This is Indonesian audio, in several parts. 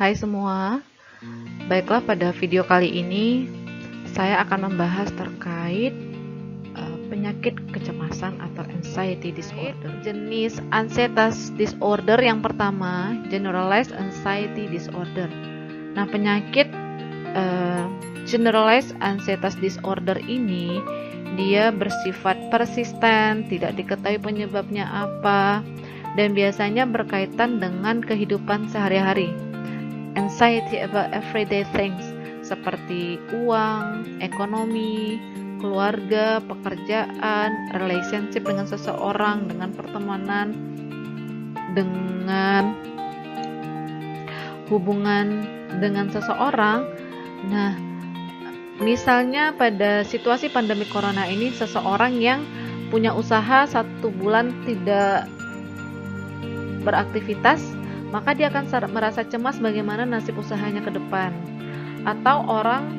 Hai semua, baiklah pada video kali ini saya akan membahas terkait penyakit kecemasan atau anxiety disorder. Jenis anxiety disorder yang pertama, generalized anxiety disorder. Nah, penyakit generalized anxiety disorder ini dia bersifat persisten, tidak diketahui penyebabnya apa, dan biasanya berkaitan dengan kehidupan sehari-hari. Anxiety about everyday things seperti uang, ekonomi, keluarga, pekerjaan, relationship dengan seseorang, dengan pertemanan, dengan hubungan dengan seseorang. Nah, misalnya pada situasi pandemi corona ini, seseorang yang punya usaha 1 bulan tidak beraktivitas, maka dia akan merasa cemas bagaimana nasib usahanya ke depan. Atau orang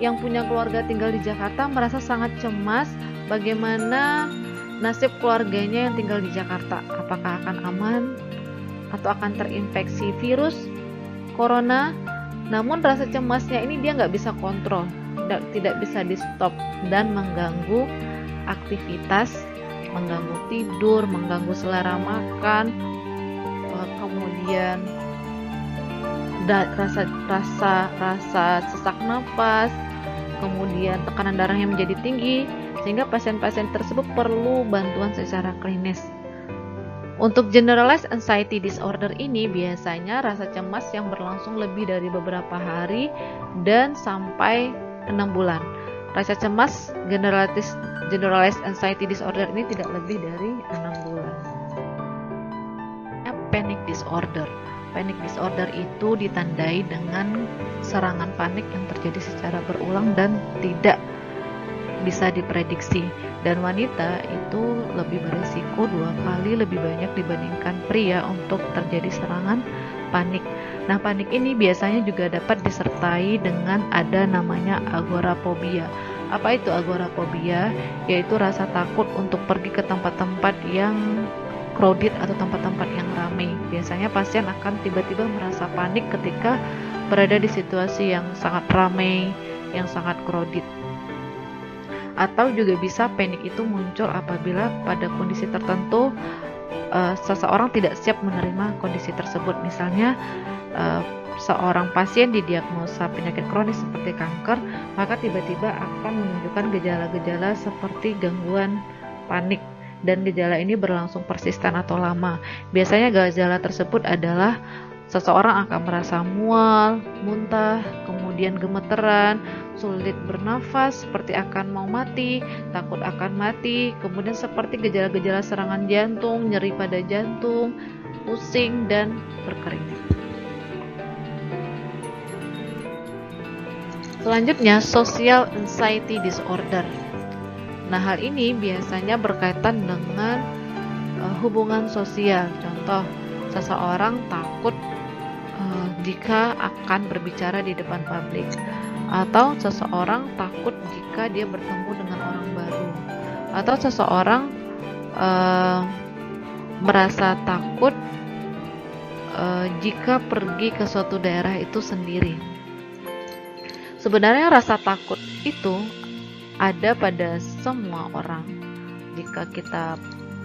yang punya keluarga tinggal di Jakarta merasa sangat cemas bagaimana nasib keluarganya yang tinggal di Jakarta. Apakah akan aman atau akan terinfeksi virus corona? Namun rasa cemasnya ini dia nggak bisa kontrol, tidak bisa di stop, dan mengganggu aktivitas, mengganggu tidur, mengganggu selera makan, kemudian rasa sesak napas, kemudian tekanan darahnya menjadi tinggi, sehingga pasien-pasien tersebut perlu bantuan secara klinis. Untuk generalized anxiety disorder ini biasanya rasa cemas yang berlangsung lebih dari beberapa hari dan sampai 6 bulan. Rasa cemas generalized anxiety disorder ini tidak lebih dari 6 bulan. Panic disorder. Panic disorder itu ditandai dengan serangan panik yang terjadi secara berulang dan tidak bisa diprediksi. Dan wanita itu lebih berisiko 2 kali lebih banyak dibandingkan pria untuk terjadi serangan panik. Nah, panik ini biasanya juga dapat disertai dengan ada namanya agoraphobia. Apa itu agoraphobia? Yaitu rasa takut untuk pergi ke tempat-tempat yang crowded atau tempat-tempat yang ramai. Biasanya pasien akan tiba-tiba merasa panik ketika berada di situasi yang sangat ramai, yang sangat crowded. Atau juga bisa panik itu muncul apabila pada kondisi tertentu seseorang tidak siap menerima kondisi tersebut. Misalnya seorang pasien didiagnosa penyakit kronis seperti kanker, maka tiba-tiba akan menunjukkan gejala-gejala seperti gangguan panik, dan gejala ini berlangsung persisten atau lama. Biasanya gejala tersebut adalah seseorang akan merasa mual, muntah, kemudian gemeteran, sulit bernafas, seperti akan mau mati, takut akan mati, kemudian seperti gejala-gejala serangan jantung, nyeri pada jantung, pusing, dan berkeringat. Selanjutnya, social anxiety disorder. Nah, hal ini biasanya berkaitan dengan hubungan sosial. Contoh, seseorang takut jika akan berbicara di depan publik, atau seseorang takut jika dia bertemu dengan orang baru, atau seseorang merasa takut jika pergi ke suatu daerah itu sendiri. Sebenarnya rasa takut itu ada pada semua orang. Jika kita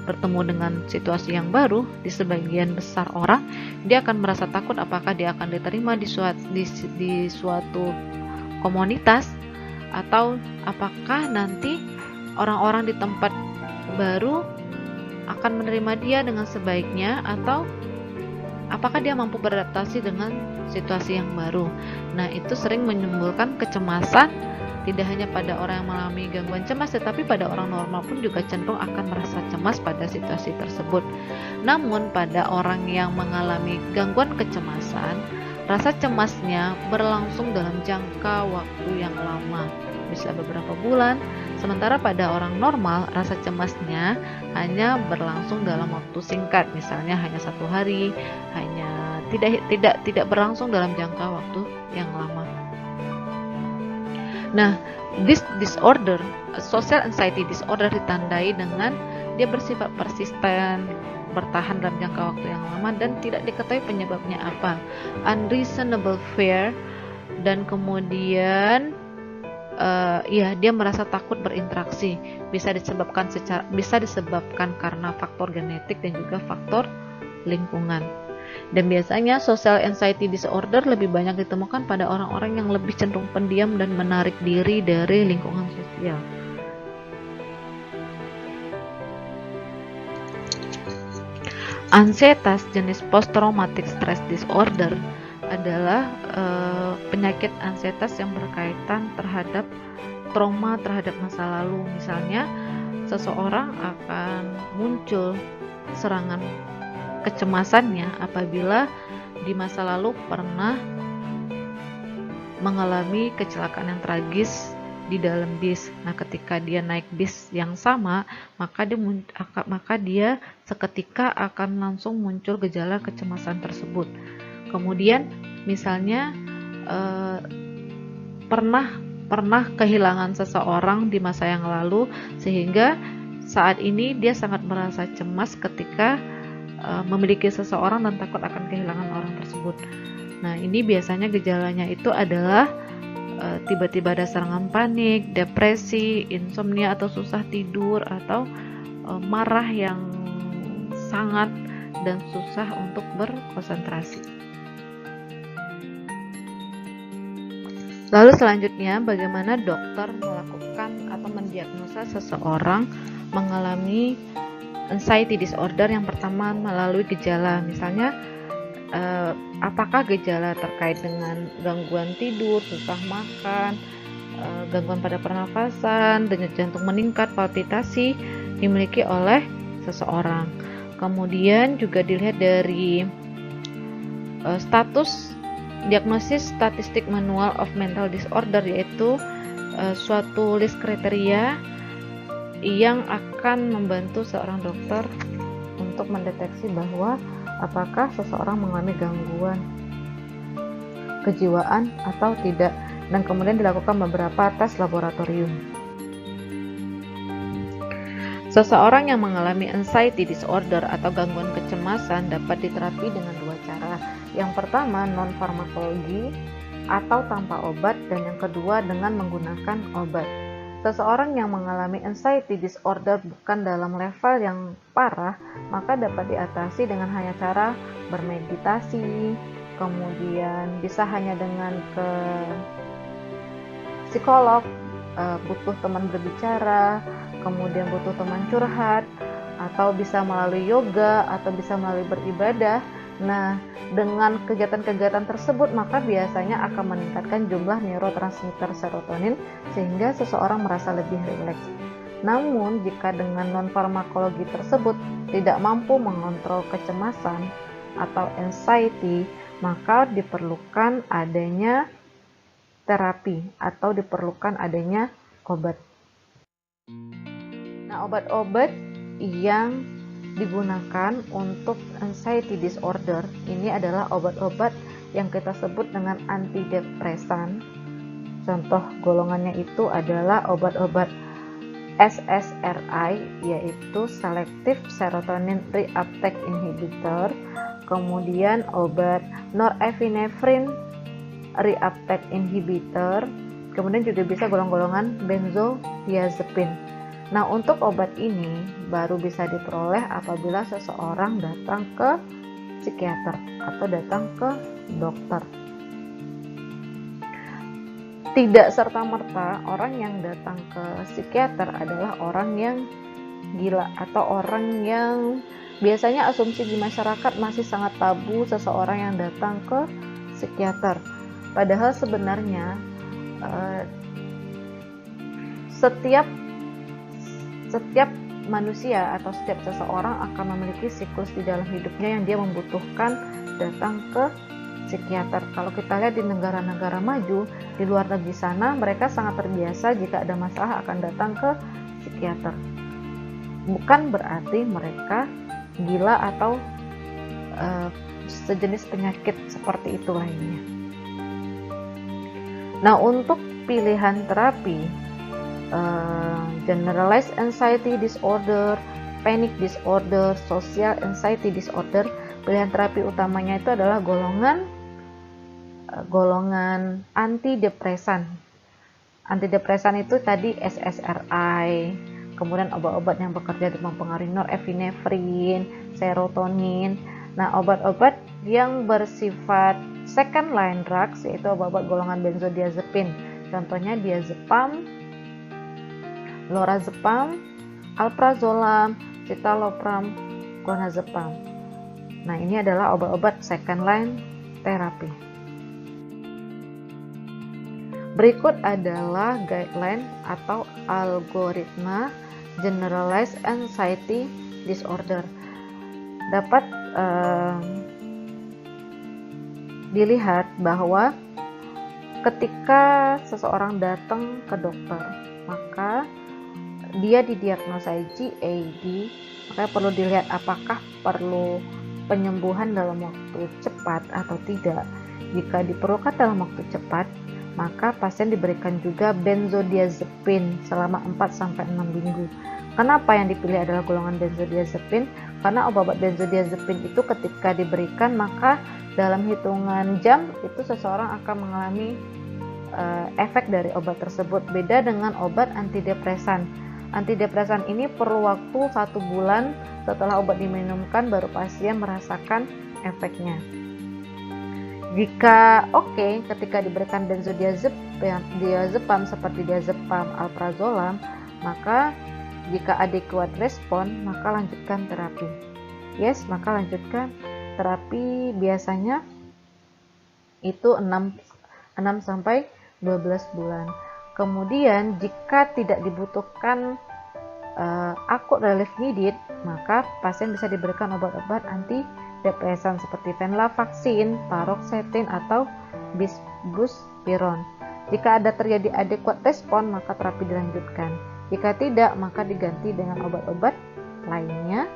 bertemu dengan situasi yang baru, di sebagian besar orang dia akan merasa takut apakah dia akan diterima di suatu komunitas, atau apakah nanti orang-orang di tempat baru akan menerima dia dengan sebaiknya, atau apakah dia mampu beradaptasi dengan situasi yang baru. Nah, itu sering menimbulkan kecemasan, tidak hanya pada orang yang mengalami gangguan cemas, tetapi pada orang normal pun juga cenderung akan merasa cemas pada situasi tersebut. Namun pada orang yang mengalami gangguan kecemasan, rasa cemasnya berlangsung dalam jangka waktu yang lama, bisa beberapa bulan. Sementara pada orang normal, rasa cemasnya hanya berlangsung dalam waktu singkat, misalnya hanya 1 hari, hanya tidak berlangsung dalam jangka waktu yang lama. Nah, this disorder, social anxiety disorder, ditandai dengan dia bersifat persisten, bertahan dalam jangka waktu yang lama dan tidak diketahui penyebabnya apa. Unreasonable fear, dan kemudian dia merasa takut berinteraksi. Bisa disebabkan karena faktor genetik dan juga faktor lingkungan. Dan biasanya social anxiety disorder lebih banyak ditemukan pada orang-orang yang lebih cenderung pendiam dan menarik diri dari lingkungan sosial. Ansietas jenis post-traumatic stress disorder adalah penyakit ansietas yang berkaitan terhadap trauma terhadap masa lalu. Misalnya, seseorang akan muncul serangan kecemasannya apabila di masa lalu pernah mengalami kecelakaan yang tragis di dalam bis. Nah, ketika dia naik bis yang sama, maka dia seketika akan langsung muncul gejala kecemasan tersebut. Kemudian, misalnya pernah kehilangan seseorang di masa yang lalu, sehingga saat ini dia sangat merasa cemas ketika memiliki seseorang dan takut akan kehilangan orang tersebut. Nah, ini biasanya gejalanya itu adalah tiba-tiba ada serangan panik, depresi, insomnia atau susah tidur, atau marah yang sangat dan susah untuk berkonsentrasi. Lalu selanjutnya, bagaimana dokter melakukan atau mendiagnosa seseorang mengalami anxiety disorder? Yang pertama, melalui gejala. Misalnya, apakah gejala terkait dengan gangguan tidur, susah makan, gangguan pada pernafasan, denyut jantung meningkat, palpitasi dimiliki oleh seseorang. Kemudian juga dilihat dari status diagnosis statistik manual of mental disorder, yaitu suatu list kriteria yang akan membantu seorang dokter untuk mendeteksi bahwa apakah seseorang mengalami gangguan kejiwaan atau tidak, dan kemudian dilakukan beberapa tes laboratorium. Seseorang yang mengalami anxiety disorder atau gangguan kecemasan dapat diterapi dengan dua cara. Yang pertama, non-farmakologi atau tanpa obat, dan yang kedua dengan menggunakan obat. Seseorang yang mengalami anxiety disorder bukan dalam level yang parah, maka dapat diatasi dengan hanya cara bermeditasi, kemudian bisa hanya dengan ke psikolog, butuh teman berbicara, kemudian butuh teman curhat, atau bisa melalui yoga, atau bisa melalui beribadah. Nah, dengan kegiatan-kegiatan tersebut maka biasanya akan meningkatkan jumlah neurotransmitter serotonin sehingga seseorang merasa lebih rileks. Namun, jika dengan non-farmakologi tersebut tidak mampu mengontrol kecemasan atau anxiety, maka diperlukan adanya terapi atau diperlukan adanya obat. Nah, obat-obat yang digunakan untuk anxiety disorder ini adalah obat-obat yang kita sebut dengan antidepresan. Contoh golongannya itu adalah obat-obat SSRI, yaitu Selective Serotonin Reuptake Inhibitor, kemudian obat Norepinephrine Reuptake Inhibitor, kemudian juga bisa golongan benzodiazepine. Nah, untuk obat ini baru bisa diperoleh apabila seseorang datang ke psikiater atau datang ke dokter. Tidak serta-merta orang yang datang ke psikiater adalah orang yang gila atau orang yang biasanya asumsi di masyarakat masih sangat tabu seseorang yang datang ke psikiater. Padahal sebenarnya setiap manusia atau setiap seseorang akan memiliki siklus di dalam hidupnya yang dia membutuhkan datang ke psikiater. Kalau kita lihat di negara-negara maju, di luar negeri sana, mereka sangat terbiasa jika ada masalah akan datang ke psikiater. Bukan berarti mereka gila atau sejenis penyakit seperti itu lainnya. Nah, untuk pilihan terapi generalized anxiety disorder, panic disorder, social anxiety disorder, pilihan terapi utamanya itu adalah golongan antidepresan. Antidepresan itu tadi SSRI, kemudian obat-obat yang bekerja untuk mempengaruhi norepinefrin, serotonin. Nah, obat-obat yang bersifat second line drugs yaitu obat-obat golongan benzodiazepin. Contohnya diazepam, lorazepam, alprazolam, citalopram, clonazepam. Nah, ini adalah obat-obat second line terapi. Berikut adalah guideline atau algoritma generalized anxiety disorder. Dapat dilihat bahwa ketika seseorang datang ke dokter, maka dia didiagnosa GAD, maka perlu dilihat apakah perlu penyembuhan dalam waktu cepat atau tidak. Jika diperlukan dalam waktu cepat, maka pasien diberikan juga benzodiazepin selama 4-6 minggu. Kenapa yang dipilih adalah golongan benzodiazepin? Karena obat-obat benzodiazepin itu ketika diberikan, maka dalam hitungan jam itu seseorang akan mengalami efek dari obat tersebut. Beda dengan obat antidepresan. Antidepresan ini perlu waktu 1 bulan setelah obat diminumkan baru pasien merasakan efeknya. Jika ketika diberikan benzodiazepam seperti diazepam, alprazolam, maka jika adequate respon, maka lanjutkan terapi. Maka lanjutkan terapi, biasanya itu 6 sampai 12 bulan. Kemudian jika tidak dibutuhkan acute relief needed, maka pasien bisa diberikan obat-obat antidepresan seperti venlafaxine, paroxetine, atau buspirone. Jika ada terjadi adequate respon, maka terapi dilanjutkan. Jika tidak, maka diganti dengan obat-obat lainnya.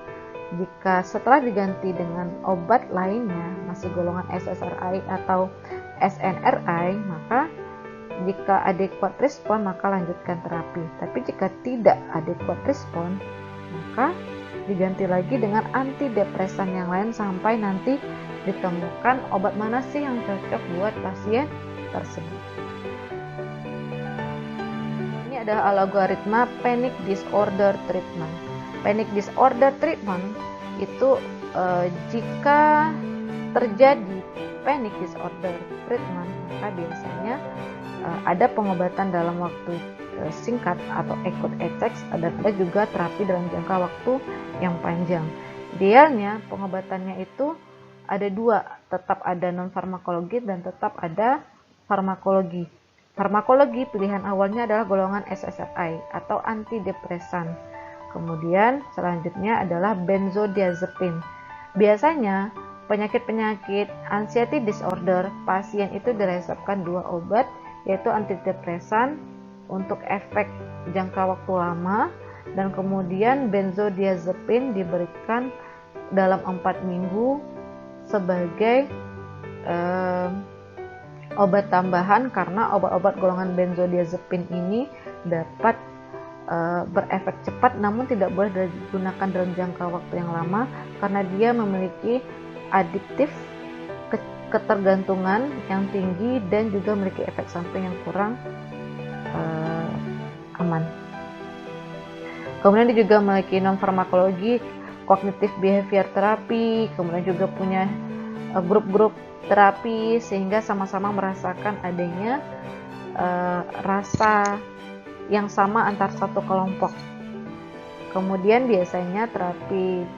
Jika setelah diganti dengan obat lainnya masih golongan SSRI atau SNRI, maka jika adequate respon, maka lanjutkan terapi. Tapi jika tidak adequate respon, maka diganti lagi dengan antidepresan yang lain sampai nanti ditemukan obat mana sih yang cocok buat pasien tersebut. Ini adalah algoritma panic disorder treatment. Panic disorder treatment itu jika terjadi panic disorder treatment, maka biasanya ada pengobatan dalam waktu singkat atau acute attacks, dan ada juga terapi dalam jangka waktu yang panjang. Idealnya pengobatannya itu ada 2, tetap ada non-farmakologi dan tetap ada farmakologi. Farmakologi pilihan awalnya adalah golongan SSRI atau antidepresan. Kemudian selanjutnya adalah benzodiazepin. Biasanya penyakit-penyakit anxiety disorder, pasien itu diresepkan 2 obat, yaitu antidepresan untuk efek jangka waktu lama, dan kemudian benzodiazepin diberikan dalam 4 minggu sebagai obat tambahan, karena obat-obat golongan benzodiazepin ini dapat berefek cepat namun tidak boleh digunakan dalam jangka waktu yang lama karena dia memiliki adiktif, ketergantungan yang tinggi, dan juga memiliki efek samping yang kurang aman. Kemudian dia juga memiliki non-farmakologi, cognitive behavior therapy, kemudian juga punya grup-grup terapi sehingga sama-sama merasakan adanya rasa yang sama antar satu kelompok. Kemudian biasanya terapi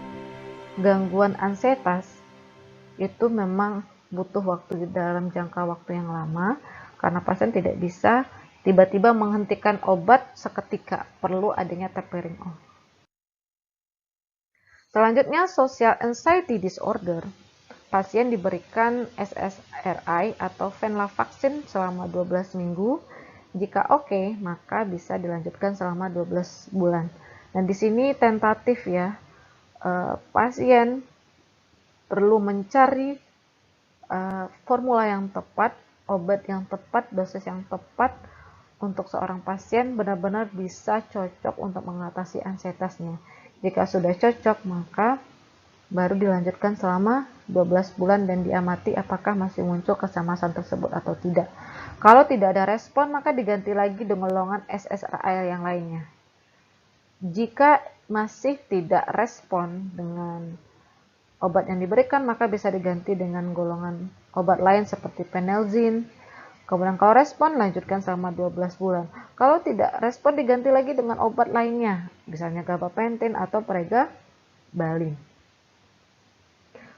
gangguan ansietas itu memang butuh waktu dalam jangka waktu yang lama karena pasien tidak bisa tiba-tiba menghentikan obat seketika, perlu adanya tapering off. Selanjutnya, social anxiety disorder. Pasien diberikan SSRI atau venlafaxine selama 12 minggu. Jika maka bisa dilanjutkan selama 12 bulan. Dan di sini tentatif ya, pasien perlu mencari formula yang tepat, obat yang tepat, dosis yang tepat untuk seorang pasien benar-benar bisa cocok untuk mengatasi ansietasnya. Jika sudah cocok, maka baru dilanjutkan selama 12 bulan dan diamati apakah masih muncul kecemasan tersebut atau tidak. Kalau tidak ada respon, maka diganti lagi dengan golongan SSRI yang lainnya. Jika masih tidak respon dengan obat yang diberikan, maka bisa diganti dengan golongan obat lain seperti penelzin. Kemudian kalau respon, lanjutkan selama 12 bulan. Kalau tidak respon, diganti lagi dengan obat lainnya, misalnya gabapentin atau pregabalin.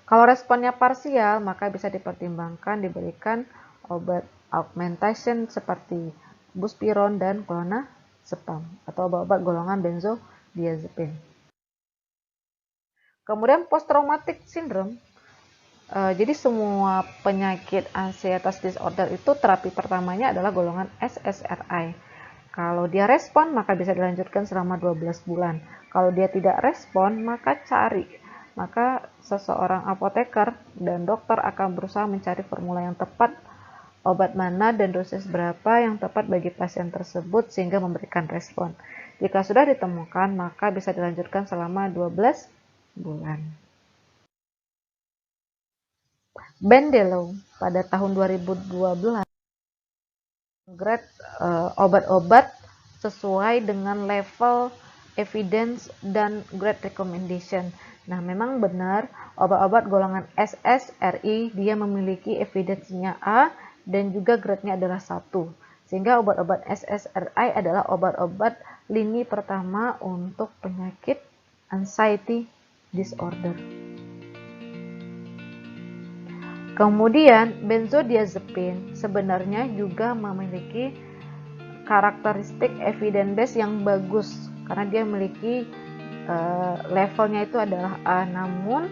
Kalau responnya parsial, maka bisa dipertimbangkan diberikan obat augmentation seperti buspirone dan clonazepam atau obat-obat golongan benzodiazepin. Kemudian post-traumatic syndrome. Jadi semua penyakit anxietas disorder itu terapi pertamanya adalah golongan SSRI. Kalau dia respon, maka bisa dilanjutkan selama 12 bulan. Kalau dia tidak respon, maka seseorang apoteker dan dokter akan berusaha mencari formula yang tepat, obat mana dan dosis berapa yang tepat bagi pasien tersebut sehingga memberikan respon. Jika sudah ditemukan, maka bisa dilanjutkan selama 12 bulan. Bandello pada tahun 2012 grade obat-obat sesuai dengan level evidence dan grade recommendation. Nah, memang benar obat-obat golongan SSRI dia memiliki evidence-nya A dan juga grade-nya adalah 1. Sehingga obat-obat SSRI adalah obat-obat lini pertama untuk penyakit anxiety disorder. Kemudian benzodiazepin sebenarnya juga memiliki karakteristik evidence base yang bagus karena dia memiliki levelnya itu adalah A, namun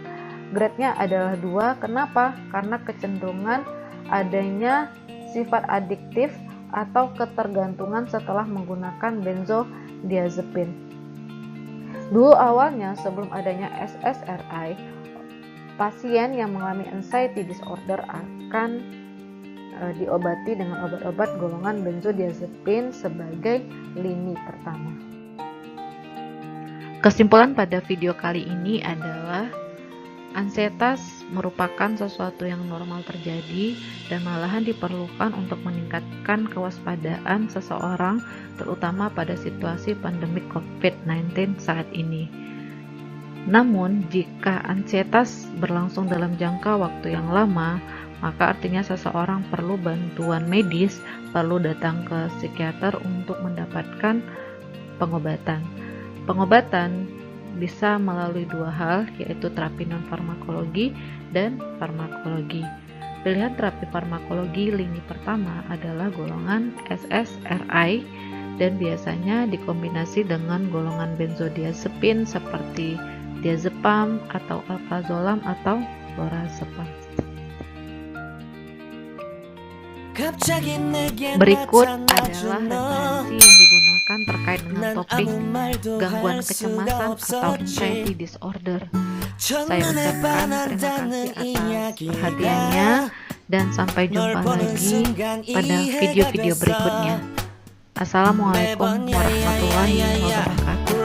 grade-nya adalah 2. Kenapa? Karena kecenderungan adanya sifat adiktif atau ketergantungan setelah menggunakan benzodiazepin. Dulu awalnya sebelum adanya SSRI, pasien yang mengalami anxiety disorder akan diobati dengan obat-obat golongan benzodiazepin sebagai lini pertama. Kesimpulan pada video kali ini adalah ansietas merupakan sesuatu yang normal terjadi dan malahan diperlukan untuk meningkatkan kewaspadaan seseorang terutama pada situasi pandemi COVID-19 saat ini. Namun, jika ansietas berlangsung dalam jangka waktu yang lama, maka artinya seseorang perlu bantuan medis, perlu datang ke psikiater untuk mendapatkan pengobatan. Pengobatan bisa melalui 2 hal, yaitu terapi non-farmakologi dan farmakologi. Pilihan terapi farmakologi lini pertama adalah golongan SSRI dan biasanya dikombinasi dengan golongan benzodiazepin seperti diazepam atau alprazolam atau lorazepam. Berikut adalah referensi yang digunakan terkait dengan topik gangguan kecemasan atau anxiety disorder. Saya ucapkan terima kasih atas perhatiannya dan sampai jumpa lagi pada video-video berikutnya. Assalamualaikum warahmatullahi wabarakatuh.